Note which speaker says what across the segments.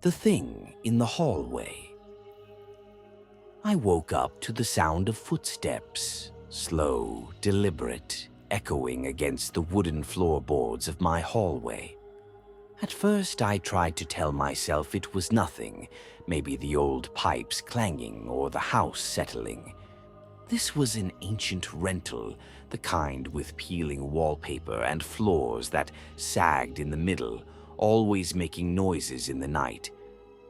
Speaker 1: The thing in the hallway. I woke up to the sound of footsteps, slow, deliberate, echoing against the wooden floorboards of my hallway. At first, I tried to tell myself it was nothing, maybe the old pipes clanging or the house settling. This was an ancient rental, the kind with peeling wallpaper and floors that sagged in the middle, always making noises in the night.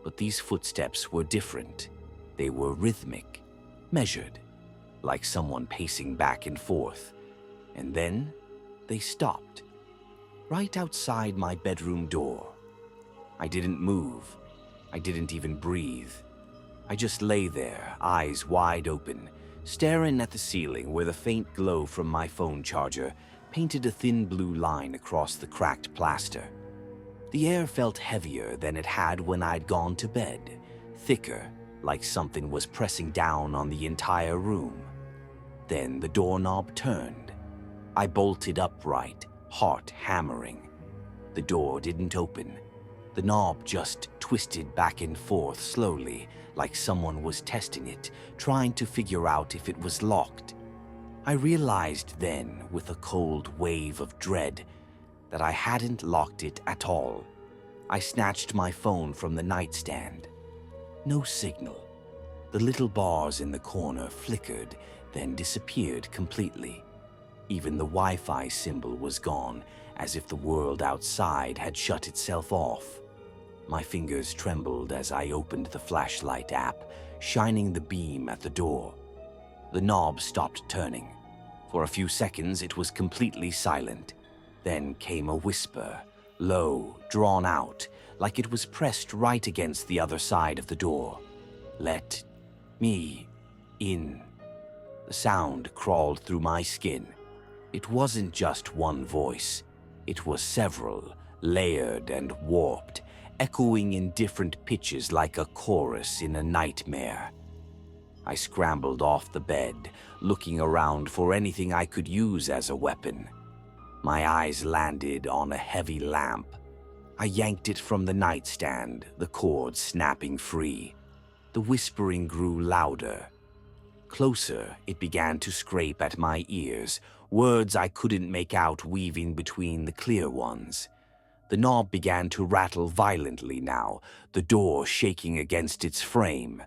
Speaker 1: But these footsteps were different. They were rhythmic, measured, like someone pacing back and forth. And then they stopped, right outside my bedroom door. I didn't move. I didn't even breathe. I just lay there, eyes wide open, staring at the ceiling where the faint glow from my phone charger painted a thin blue line across the cracked plaster. The air felt heavier than it had when I'd gone to bed, thicker, like something was pressing down on the entire room. Then the doorknob turned. I bolted upright, heart hammering. The door didn't open. The knob just twisted back and forth slowly, like someone was testing it, trying to figure out if it was locked. I realized then, with a cold wave of dread, that I hadn't locked it at all. I snatched my phone from the nightstand. No signal. The little bars in the corner flickered, then disappeared completely. Even the Wi-Fi symbol was gone, as if the world outside had shut itself off. My fingers trembled as I opened the flashlight app, shining the beam at the door. The knob stopped turning. For a few seconds, it was completely silent. Then came a whisper, low, drawn out, like it was pressed right against the other side of the door. "Let me in." The sound crawled through my skin. It wasn't just one voice. It was several, layered and warped, echoing in different pitches like a chorus in a nightmare. I scrambled off the bed, looking around for anything I could use as a weapon. My eyes landed on a heavy lamp. I yanked it from the nightstand, the cord snapping free. The whispering grew louder. Closer, it began to scrape at my ears, words I couldn't make out weaving between the clear ones. The knob began to rattle violently now, the door shaking against its frame.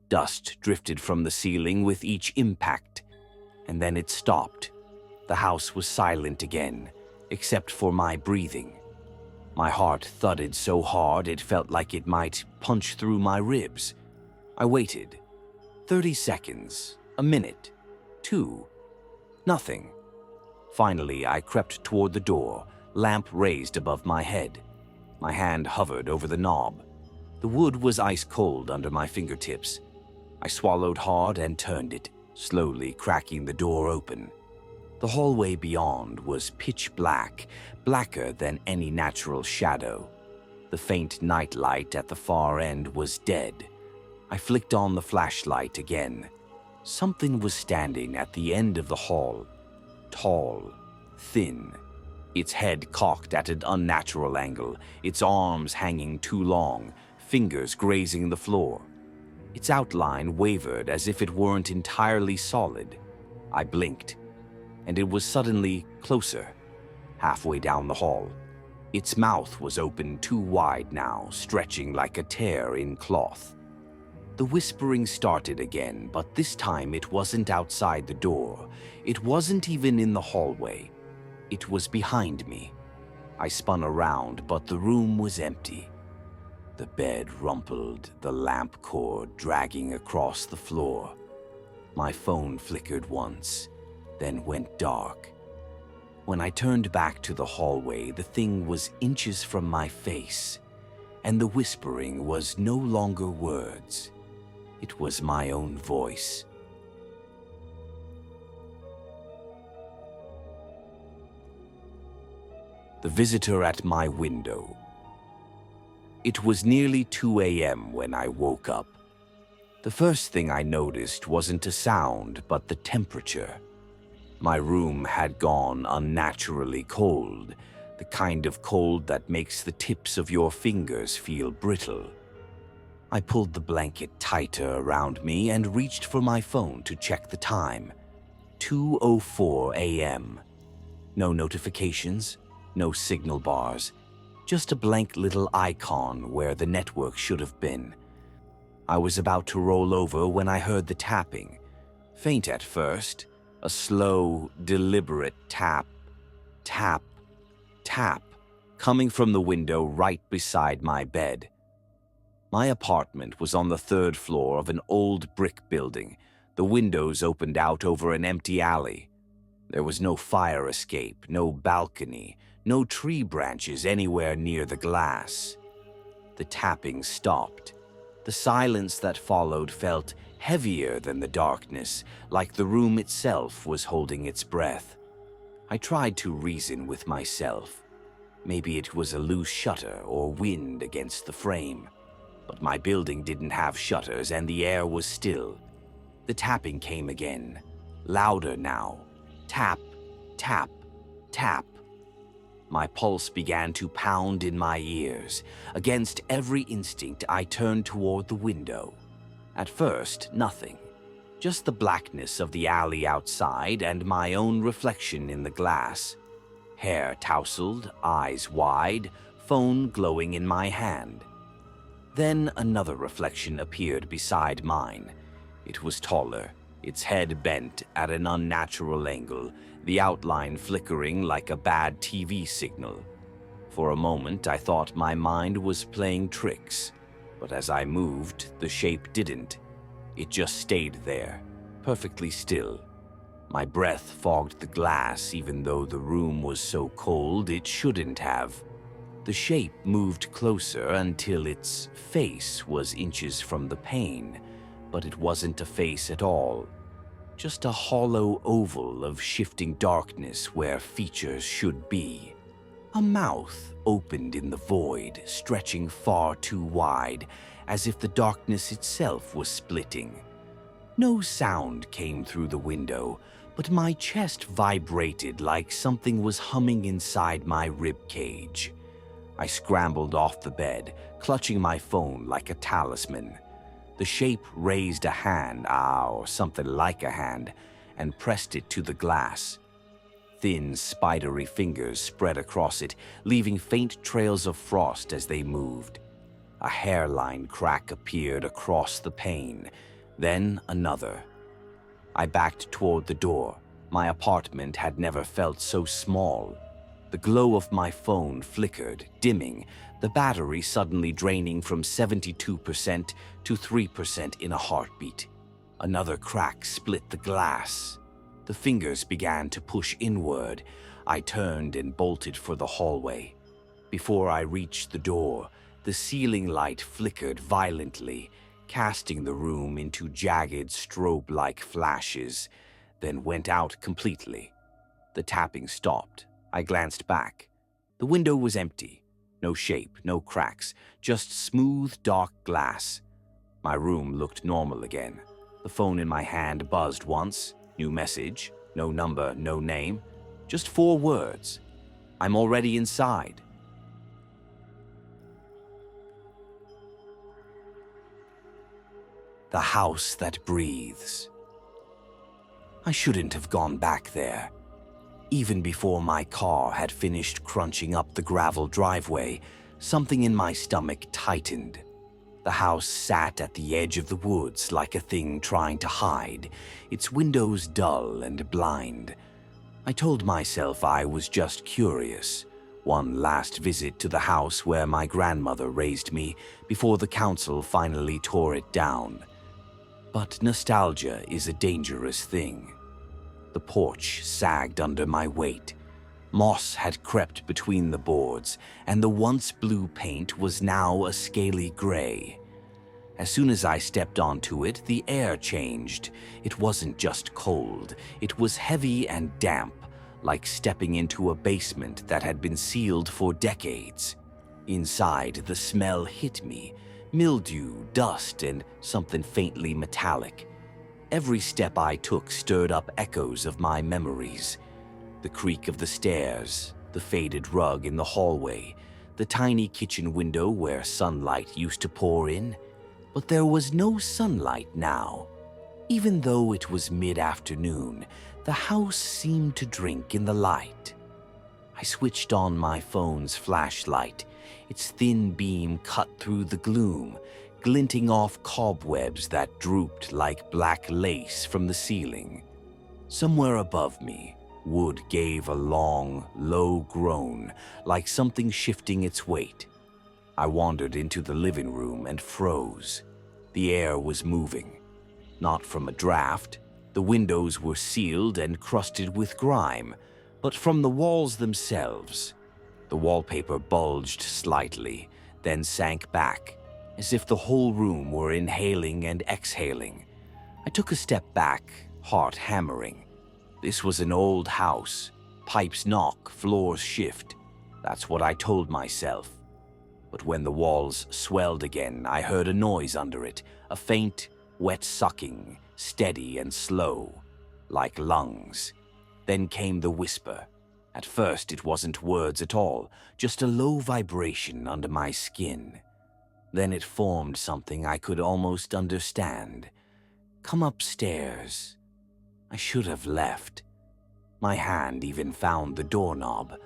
Speaker 1: Dust drifted from the ceiling with each impact, and then it stopped. The house was silent again, except for my breathing. My heart thudded so hard it felt like it might punch through my ribs. I waited. 30 seconds, a minute, 2. Nothing. Finally, I crept toward the door, lamp raised above my head. My hand hovered over the knob. The wood was ice cold under my fingertips. I swallowed hard and turned it, slowly cracking the door open. The hallway beyond was pitch black, blacker than any natural shadow. The faint nightlight at the far end was dead. I flicked on the flashlight again. Something was standing at the end of the hall, tall, thin, its head cocked at an unnatural angle, its arms hanging too long, fingers grazing the floor. Its outline wavered as if it weren't entirely solid. I blinked, and it was suddenly closer, halfway down the hall. Its mouth was open too wide now, stretching like a tear in cloth. The whispering started again, but this time it wasn't outside the door. It wasn't even in the hallway. It was behind me. I spun around, but the room was empty. The bed rumpled, the lamp cord dragging across the floor. My phone flickered once, then went dark. When I turned back to the hallway, the thing was inches from my face, and the whispering was no longer words. It was my own voice. The visitor at my window. It was nearly 2 a.m. when I woke up. The first thing I noticed wasn't a sound, but the temperature. My room had gone unnaturally cold, the kind of cold that makes the tips of your fingers feel brittle. I pulled the blanket tighter around me and reached for my phone to check the time. 2:04 a.m. No notifications, no signal bars, just a blank little icon where the network should have been. I was about to roll over when I heard the tapping. Faint at first, a slow, deliberate tap, tap, tap, coming from the window right beside my bed. My apartment was on the 3rd floor of an old brick building. The windows opened out over an empty alley. There was no fire escape, no balcony, no tree branches anywhere near the glass. The tapping stopped. The silence that followed felt heavier than the darkness, like the room itself was holding its breath. I tried to reason with myself. Maybe it was a loose shutter or wind against the frame. But my building didn't have shutters and the air was still. The tapping came again, louder now. Tap, tap, tap. My pulse began to pound in my ears. Against every instinct, I turned toward the window. At first, nothing. Just the blackness of the alley outside and my own reflection in the glass. Hair tousled, eyes wide, phone glowing in my hand. Then another reflection appeared beside mine. It was taller, its head bent at an unnatural angle, the outline flickering like a bad TV signal. For a moment, I thought my mind was playing tricks, but as I moved, the shape didn't. It just stayed there, perfectly still. My breath fogged the glass even though the room was so cold it shouldn't have. The shape moved closer until its face was inches from the pane, but it wasn't a face at all. Just a hollow oval of shifting darkness where features should be. A mouth opened in the void, stretching far too wide, as if the darkness itself was splitting. No sound came through the window, but my chest vibrated like something was humming inside my ribcage. I scrambled off the bed, clutching my phone like a talisman. The shape raised a hand, or something like a hand, and pressed it to the glass. Thin, spidery fingers spread across it, leaving faint trails of frost as they moved. A hairline crack appeared across the pane, then another. I backed toward the door. My apartment had never felt so small. The glow of my phone flickered, dimming, the battery suddenly draining from 72% to 3% in a heartbeat. Another crack split the glass. The fingers began to push inward. I turned and bolted for the hallway. Before I reached the door, the ceiling light flickered violently, casting the room into jagged strobe-like flashes, then went out completely. The tapping stopped. I glanced back. The window was empty. No shape, no cracks, just smooth, dark glass. My room looked normal again. The phone in my hand buzzed once. New message. No number, no name. Just 4 words. I'm already inside. The house that breathes. I shouldn't have gone back there. Even before my car had finished crunching up the gravel driveway, something in my stomach tightened. The house sat at the edge of the woods like a thing trying to hide, its windows dull and blind. I told myself I was just curious. One last visit to the house where my grandmother raised me before the council finally tore it down. But nostalgia is a dangerous thing. The porch sagged under my weight. Moss had crept between the boards, and the once blue paint was now a scaly gray. As soon as I stepped onto it, the air changed. It wasn't just cold, it was heavy and damp, like stepping into a basement that had been sealed for decades. Inside, the smell hit me. Mildew, dust, and something faintly metallic. Every step I took stirred up echoes of my memories. The creak of the stairs, the faded rug in the hallway, the tiny kitchen window where sunlight used to pour in. But there was no sunlight now. Even though it was mid-afternoon, the house seemed to drink in the light. I switched on my phone's flashlight. Its thin beam cut through the gloom, glinting off cobwebs that drooped like black lace from the ceiling. Somewhere above me, wood gave a long, low groan, like something shifting its weight. I wandered into the living room and froze. The air was moving. Not from a draft. The windows were sealed and crusted with grime, but from the walls themselves. The wallpaper bulged slightly, then sank back, as if the whole room were inhaling and exhaling. I took a step back, heart hammering. This was an old house. Pipes knock, floors shift. That's what I told myself. But when the walls swelled again, I heard a noise under it, a faint, wet sucking, steady and slow, like lungs. Then came the whisper. At first it wasn't words at all, just a low vibration under my skin. Then it formed something I could almost understand. Come upstairs. I should have left. My hand even found the doorknob,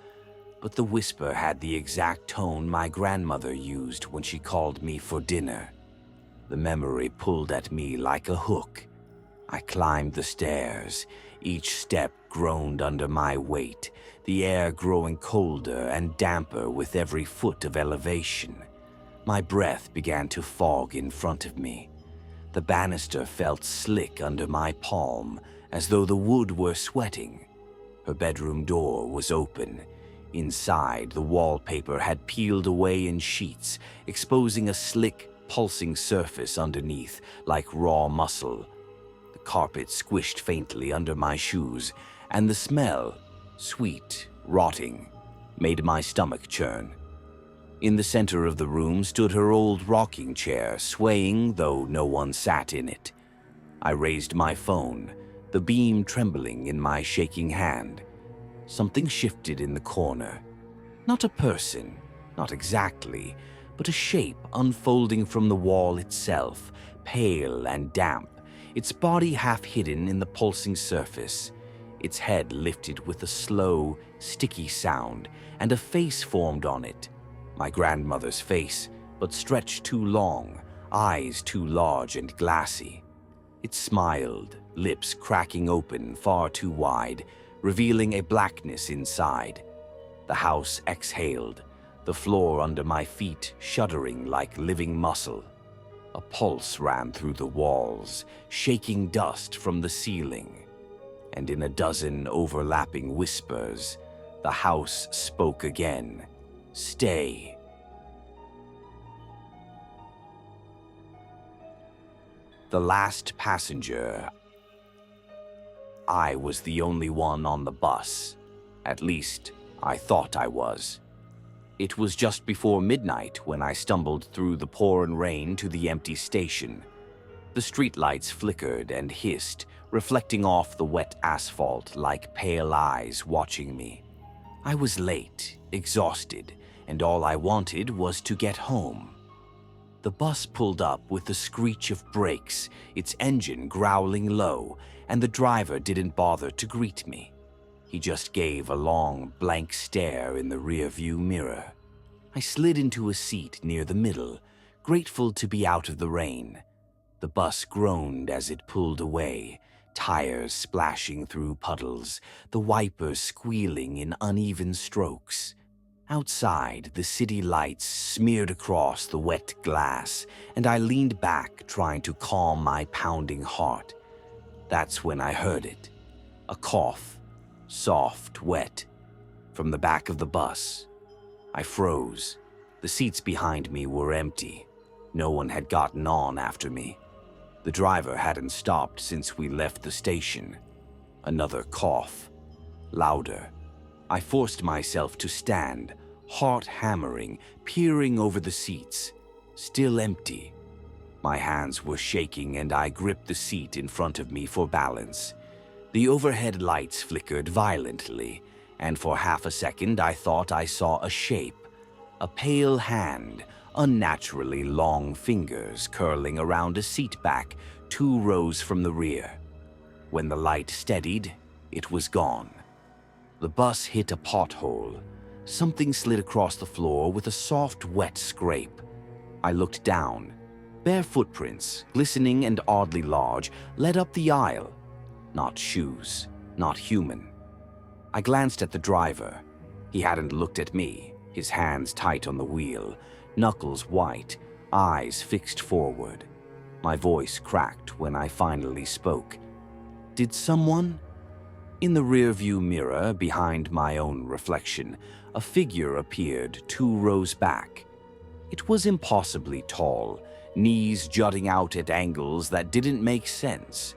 Speaker 1: but the whisper had the exact tone my grandmother used when she called me for dinner. The memory pulled at me like a hook. I climbed the stairs. Each step groaned under my weight, the air growing colder and damper with every foot of elevation. My breath began to fog in front of me. The banister felt slick under my palm, as though the wood were sweating. Her bedroom door was open. Inside, the wallpaper had peeled away in sheets, exposing a slick, pulsing surface underneath, like raw muscle. The carpet squished faintly under my shoes, and the smell, sweet, rotting, made my stomach churn. In the center of the room stood her old rocking chair, swaying though no one sat in it. I raised my phone, the beam trembling in my shaking hand. Something shifted in the corner. Not a person, not exactly, but a shape unfolding from the wall itself, pale and damp, its body half hidden in the pulsing surface. Its head lifted with a slow, sticky sound, and a face formed on it. My grandmother's face, but stretched too long, eyes too large and glassy. It smiled, lips cracking open far too wide, revealing a blackness inside. The house exhaled, the floor under my feet shuddering like living muscle. A pulse ran through the walls, shaking dust from the ceiling. And in a dozen overlapping whispers, the house spoke again. Stay. The last passenger. I was the only one on the bus. At least, I thought I was. It was just before midnight when I stumbled through the pouring rain to the empty station. The streetlights flickered and hissed, reflecting off the wet asphalt like pale eyes watching me. I was late, exhausted, and all I wanted was to get home. The bus pulled up with the screech of brakes, its engine growling low, and the driver didn't bother to greet me. He just gave a long, blank stare in the rearview mirror. I slid into a seat near the middle, grateful to be out of the rain. The bus groaned as it pulled away, tires splashing through puddles, the wipers squealing in uneven strokes. Outside, the city lights smeared across the wet glass, and I leaned back, trying to calm my pounding heart. That's when I heard it. A cough, soft, wet, from the back of the bus. I froze. The seats behind me were empty. No one had gotten on after me. The driver hadn't stopped since we left the station. Another cough. Louder. I forced myself to stand, heart hammering, peering over the seats. Still empty. My hands were shaking and I gripped the seat in front of me for balance. The overhead lights flickered violently, and for half a second I thought I saw a shape. A pale hand, unnaturally long fingers curling around a seat back 2 rows from the rear. When the light steadied, it was gone. The bus hit a pothole. Something slid across the floor with a soft, wet scrape. I looked down. Bare footprints, glistening and oddly large, led up the aisle. Not shoes, not human. I glanced at the driver. He hadn't looked at me, his hands tight on the wheel, knuckles white, eyes fixed forward. My voice cracked when I finally spoke. Did someone? In the rearview mirror, behind my own reflection, a figure appeared 2 rows back. It was impossibly tall, knees jutting out at angles that didn't make sense.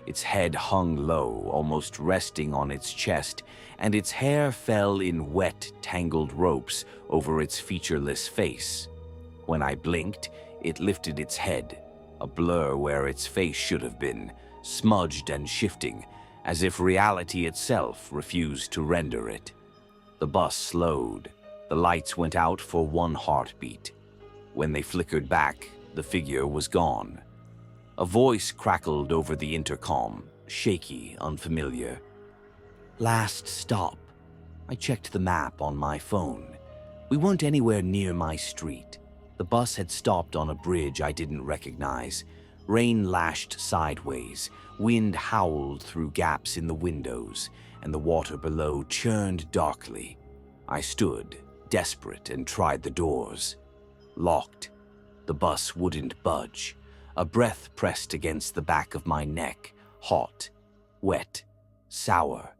Speaker 1: Its head hung low, almost resting on its chest, and its hair fell in wet, tangled ropes over its featureless face. When I blinked, it lifted its head, a blur where its face should have been, smudged and shifting, as if reality itself refused to render it. The bus slowed. The lights went out for 1 heartbeat. When they flickered back, the figure was gone. A voice crackled over the intercom, shaky, unfamiliar. Last stop. I checked the map on my phone. We weren't anywhere near my street. The bus had stopped on a bridge I didn't recognize. Rain lashed sideways, wind howled through gaps in the windows, and the water below churned darkly. I stood, desperate, and tried the doors. Locked. The bus wouldn't budge. A breath pressed against the back of my neck, hot, wet, sour.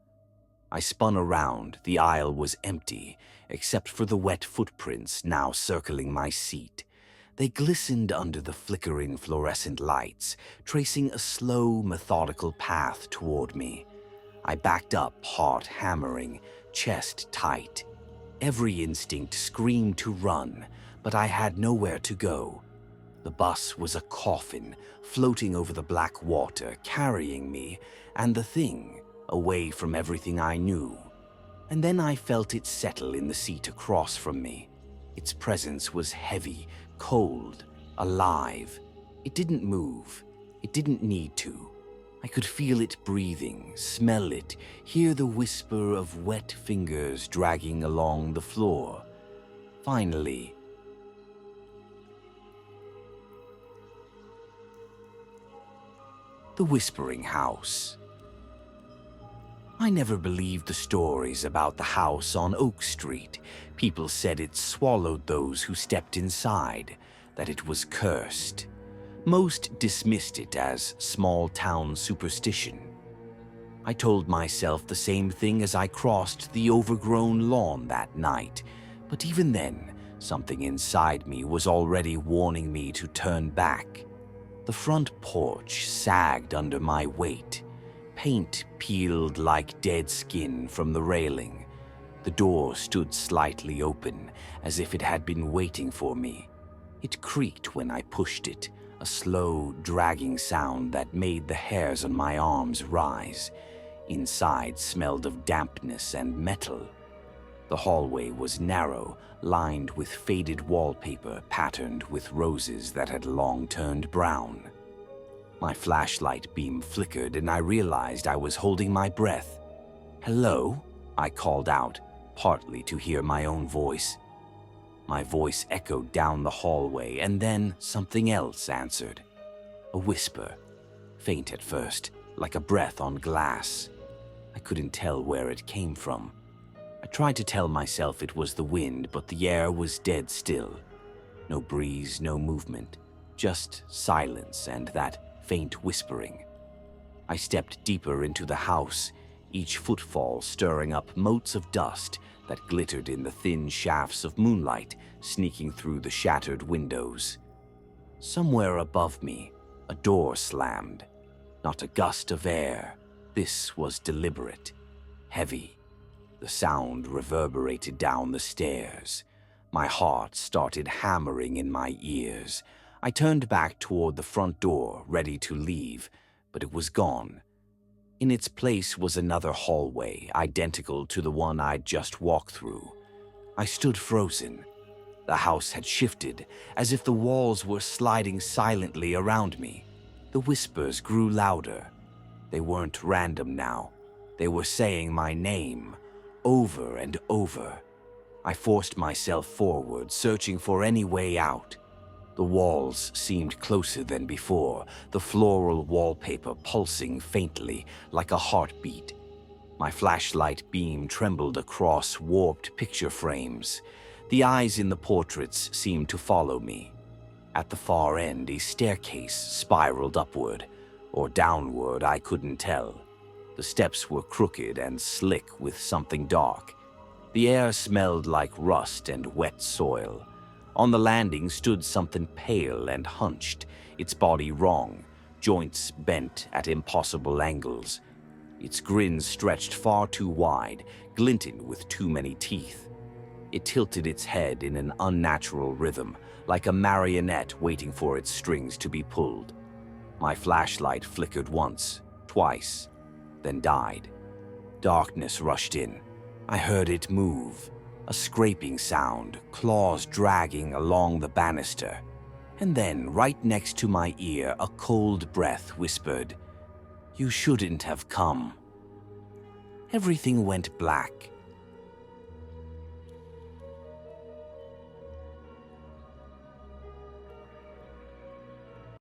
Speaker 1: I spun around. The aisle was empty, except for the wet footprints now circling my seat. They glistened under the flickering fluorescent lights, tracing a slow, methodical path toward me. I backed up, heart hammering, chest tight. Every instinct screamed to run, but I had nowhere to go. The bus was a coffin, floating over the black water, carrying me, and the thing, away from everything I knew. And then I felt it settle in the seat across from me. Its presence was heavy, cold, alive. It didn't move. It didn't need to. I could feel it breathing, smell it, hear the whisper of wet fingers dragging along the floor. Finally, the Whispering House. I never believed the stories about the house on Oak Street. People said it swallowed those who stepped inside, that it was cursed. Most dismissed it as small-town superstition. I told myself the same thing as I crossed the overgrown lawn that night, but even then, something inside me was already warning me to turn back. The front porch sagged under my weight. Paint peeled like dead skin from the railing. The door stood slightly open, as if it had been waiting for me. It creaked when I pushed it, a slow, dragging sound that made the hairs on my arms rise. Inside smelled of dampness and metal. The hallway was narrow, lined with faded wallpaper patterned with roses that had long turned brown. My flashlight beam flickered and I realized I was holding my breath. "Hello?" I called out, partly to hear my own voice. My voice echoed down the hallway, and then something else answered. A whisper, faint at first, like a breath on glass. I couldn't tell where it came from. I tried to tell myself it was the wind, but the air was dead still. No breeze, no movement, just silence and that faint whispering. I stepped deeper into the house, each footfall stirring up motes of dust that glittered in the thin shafts of moonlight sneaking through the shattered windows. Somewhere above me, a door slammed. Not a gust of air. This was deliberate, heavy. The sound reverberated down the stairs. My heart started hammering in my ears. I turned back toward the front door, ready to leave, but it was gone. In its place was another hallway, identical to the one I'd just walked through. I stood frozen. The house had shifted, as if the walls were sliding silently around me. The whispers grew louder. They weren't random now. They were saying my name, over and over. I forced myself forward, searching for any way out. The walls seemed closer than before, the floral wallpaper pulsing faintly like a heartbeat. My flashlight beam trembled across warped picture frames. The eyes in the portraits seemed to follow me. At the far end, a staircase spiraled upward, or downward, I couldn't tell. The steps were crooked and slick with something dark. The air smelled like rust and wet soil. On the landing stood something pale and hunched, its body wrong, joints bent at impossible angles. Its grin stretched far too wide, glinted with too many teeth. It tilted its head in an unnatural rhythm, like a marionette waiting for its strings to be pulled. My flashlight flickered once, twice, then died. Darkness rushed in. I heard it move, a scraping sound, claws dragging along the banister. And then, right next to my ear, a cold breath whispered, "You shouldn't have come." Everything went black.